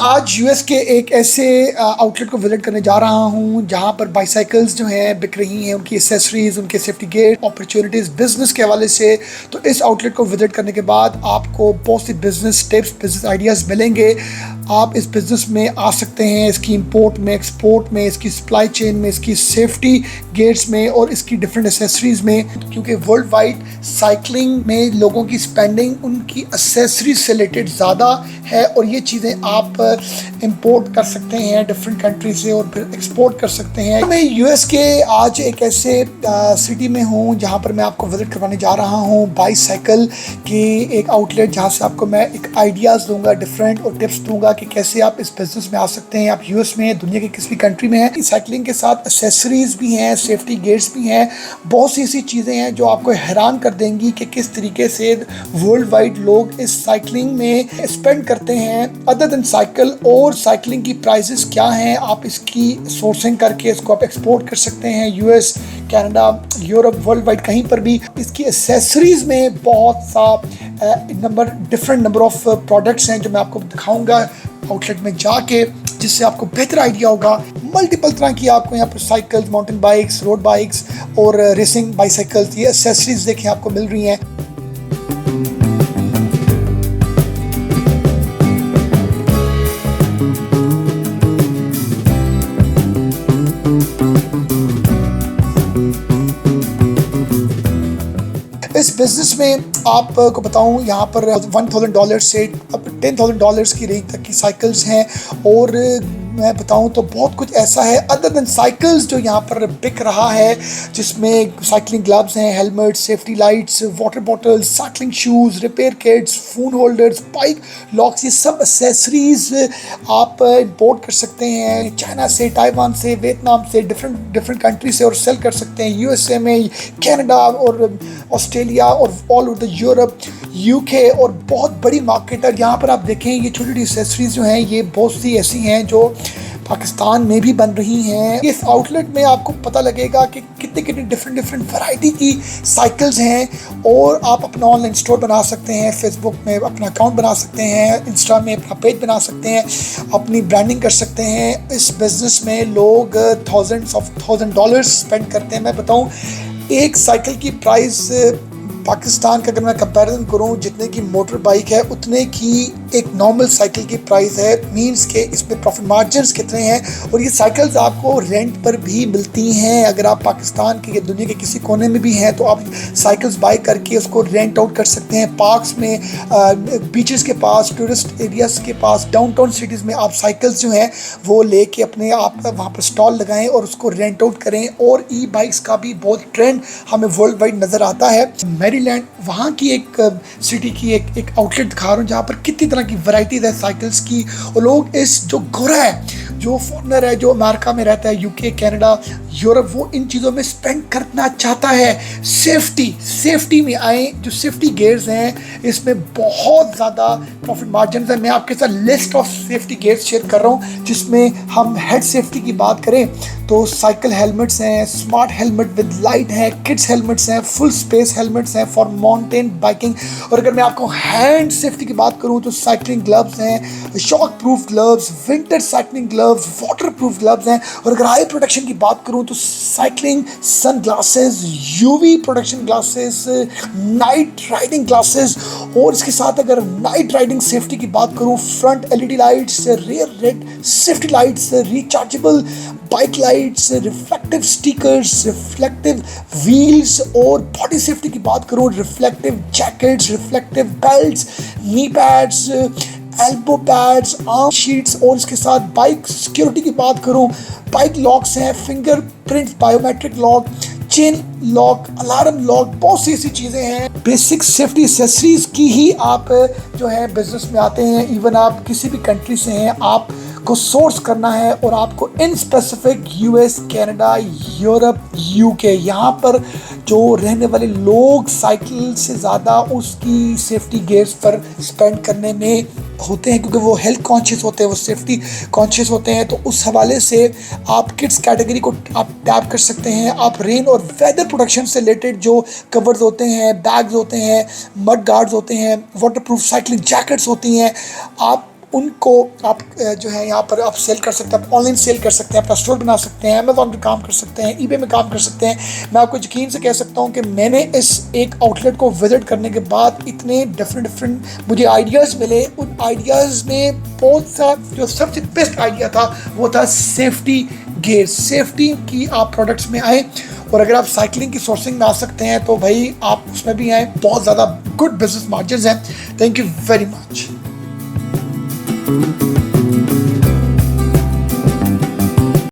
आज यूएस के एक ऐसे आउटलेट को विजिट करने जा रहा हूँ जहाँ पर बाईसाइकिल्स जो हैं बिक रही हैं, उनकी एसेसरीज, उनके सेफ्टी गेट, अपॉर्चुनिटीज़ बिजनेस के हवाले से। तो इस आउटलेट को विजिट करने के बाद आपको बहुत सी बिजनेस टिप्स, बिजनेस आइडियाज़ मिलेंगे। आप इस बिज़नेस में आ सकते हैं, इसकी इंपोर्ट में, एक्सपोर्ट में, इसकी सप्लाई चेन में, इसकी सेफ्टी गेट्स में और इसकी डिफरेंट एसेसरीज़ में, क्योंकि वर्ल्ड वाइड साइकिलिंग में लोगों की स्पेंडिंग उनकी एसेसरीज से रिलेटेड ज़्यादा है और ये चीज़ें आप इंपोर्ट कर सकते हैं डिफरेंट कंट्री से और फिर एक्सपोर्ट कर सकते हैं। मैं यूएस के आज एक ऐसे सिटी में हूँ जहाँ पर मैं आपको विजिट करवाने जा रहा हूँ बाईसाइकिल की एक आउटलेट, जहाँ से आपको मैं एक आइडियाज़ दूंगा डिफरेंट और टिप्स दूंगा कि कैसे आप इस बिज़नेस में आ सकते हैं। आप यूएस में, दुनिया के किसी भी कंट्री में हैं, साइकिलिंग के साथ एसेसरीज़ भी हैं, सेफ्टी गेट्स भी हैं, बहुत सी ऐसी चीज़ें हैं जो आपको हैरान कर देंगी कि किस तरीके से वर्ल्ड वाइड लोग इस साइकिलिंग में स्पेंड करते हैं। अदर देन साइकिल और साइकिलिंग की प्राइसेस क्या हैं, आप इसकी सोर्सिंग करके इसको आप एक्सपोर्ट कर सकते हैं US, Canada, Europe, world wide कहीं पर भी। इसकी एसेसरीज़ में बहुत सा डिफरेंट नंबर ऑफ प्रोडक्ट्स हैं जो मैं आपको दिखाऊंगा आउटलेट में जाके, जिससे आपको बेहतर आइडिया होगा। मल्टीपल तरह की आपको यहाँ पर cycles, mountain bikes, road bikes और रेसिंग बाइसाइकिल्स, ये एसेसरीज देखिए आपको मिल रही हैं। इस बिज़नेस में आपको बताऊं, यहाँ पर $1,000 से अब $10,000 की रेंज तक की साइकिल्स हैं और मैं बताऊं तो बहुत कुछ ऐसा है अदर देन साइकिल्स जो यहाँ पर बिक रहा है, जिसमें साइकिलिंग ग्लव्स हैं, helmet, safety lights, water bottles, cycling shoes, repair kits, phone holders, bike locks, ये सब एसेसरीज़ आप इंपोर्ट कर सकते हैं चाइना से, ताइवान से, वियतनाम से, डिफरेंट कंट्री से और सेल कर सकते हैं यूएसए में, कनाडा और ऑस्ट्रेलिया और all over the Europe, UK और बहुत बड़ी मार्केट है। यहाँ पर आप देखें ये छोटी छोटी एसेसरीज जो हैं ये बहुत सी ऐसी हैं जो पाकिस्तान में भी बन रही हैं। इस आउटलेट में आपको पता लगेगा कि कितने कितने डिफरेंट वैरायटी की साइकिल्स हैं और आप अपना ऑनलाइन स्टोर बना सकते हैं, फेसबुक में अपना अकाउंट बना सकते हैं, इंस्टा में अपना पेज बना सकते हैं, अपनी ब्रांडिंग कर सकते हैं। इस बिज़नेस में लोग $1,000 स्पेंड करते हैं। मैं बताऊं, एक साइकिल की प्राइस पाकिस्तान का अगर मैं कंपैरिजन करूं, जितने की मोटर बाइक है उतने की एक नॉर्मल साइकिल की प्राइस है। मींस के इसमें प्रॉफिट मार्जिन्स कितने हैं। और ये साइकिल्स आपको रेंट पर भी मिलती हैं। अगर आप पाकिस्तान के या दुनिया के किसी कोने में भी हैं तो आप साइकिल्स बाय करके उसको रेंट आउट कर सकते हैं। पार्क्स में, बीचेस के पास, टूरिस्ट एरियाज के पास, डाउनटाउन सिटीज़ में आप साइकिल्स जो हैं वो लेके अपने आप वहाँ पर स्टॉल लगाएं और उसको रेंट आउट करें। और ई बाइक्स का भी बहुत ट्रेंड हमें वर्ल्ड वाइड नज़र आता है। मैरीलैंड वहाँ की एक सिटी की एक आउटलेट दिखा रहा हूँ जहाँ पर कितनी तरह की वैरायटीज है साइकिल्स की। और लोग इस जो गोरा है, जो फॉरेनर है, जो अमेरिका में रहता है, यूके, कनाडा, यूरोप, वो इन चीज़ों में स्पेंड करना चाहता है। सेफ्टी में आए, जो सेफ्टी गेयर्स हैं इसमें बहुत ज़्यादा प्रॉफिट मार्जिन है। मैं आपके साथ list of safety gears share कर रहा हूँ, जिसमें हम हेड सेफ्टी की बात करें तो साइकिल हेलमेट्स हैं, स्मार्ट हेलमेट विद लाइट है, किड्स हेलमेट्स हैं, फुल स्पेस हेलमेट्स हैं फॉर माउंटेन बाइकिंग। और अगर मैं आपको हैंड सेफ्टी की बात करूं तो साइकिलिंग ग्लव्स हैं, shockproof gloves, winter cycling gloves, waterproof gloves हैं। और अगर आई प्रोटेक्शन की बात करूं तो cycling sunglasses, UV protection glasses, night riding glasses. और इसके साथ अगर नाइट राइडिंग सेफ्टी की बात करूं, front LED lights, rear red safety lights, rechargeable bike lights, reflective stickers, reflective wheels. और बॉडी सेफ्टी की बात करूं, reflective jackets, reflective belts, knee pads, elbow pads, arm sheets. और इसके साथ बाइक सिक्योरिटी की बात करूं, बाइक लॉक्स हैं, fingerprint biometric lock, chain lock, alarm lock, बहुत सी ऐसी चीज़ें हैं। बेसिक सेफ्टी एसेसरीज की ही आप जो है बिजनेस में आते हैं। इवन आप किसी भी कंट्री से हैं, आप को सोर्स करना है और आपको in specific US, Canada, Europe, UK, यहाँ पर जो रहने वाले लोग साइकिल से ज़्यादा उसकी सेफ्टी गेयर्स पर स्पेंड करने में होते हैं, क्योंकि वो हेल्थ कॉन्शियस होते हैं, वो सेफ्टी कॉन्शियस होते हैं। तो उस हवाले से आप किड्स कैटेगरी को आप टैप कर सकते हैं। आप रेन और वेदर प्रोटेक्शन से रिलेटेड जो कवर्स होते हैं, बैग्स होते हैं, मड गार्ड्स होते हैं, वाटर प्रूफ साइकिलिंग जैकेट्स होती हैं, आप उनको आप जो है यहाँ पर आप सेल कर सकते हैं, आप ऑनलाइन सेल कर सकते हैं, अपना स्टोर बना सकते हैं, अमेजोन पे काम कर सकते हैं, ईबे में काम कर सकते हैं। मैं आपको यकीन से कह सकता हूँ कि मैंने इस एक आउटलेट को विजिट करने के बाद इतने डिफरेंट मुझे आइडियाज़ मिले। उन आइडियाज़ में बहुत सा जो सबसे बेस्ट आइडिया था वो था सेफ्टी गियर, सेफ्टी की आप प्रोडक्ट्स में आए। और अगर आप साइकिलिंग की सोर्सिंग में आ सकते हैं तो भाई आप उसमें भी आए, बहुत ज़्यादा गुड बिजनेस मार्जिन हैं। Thank you very much.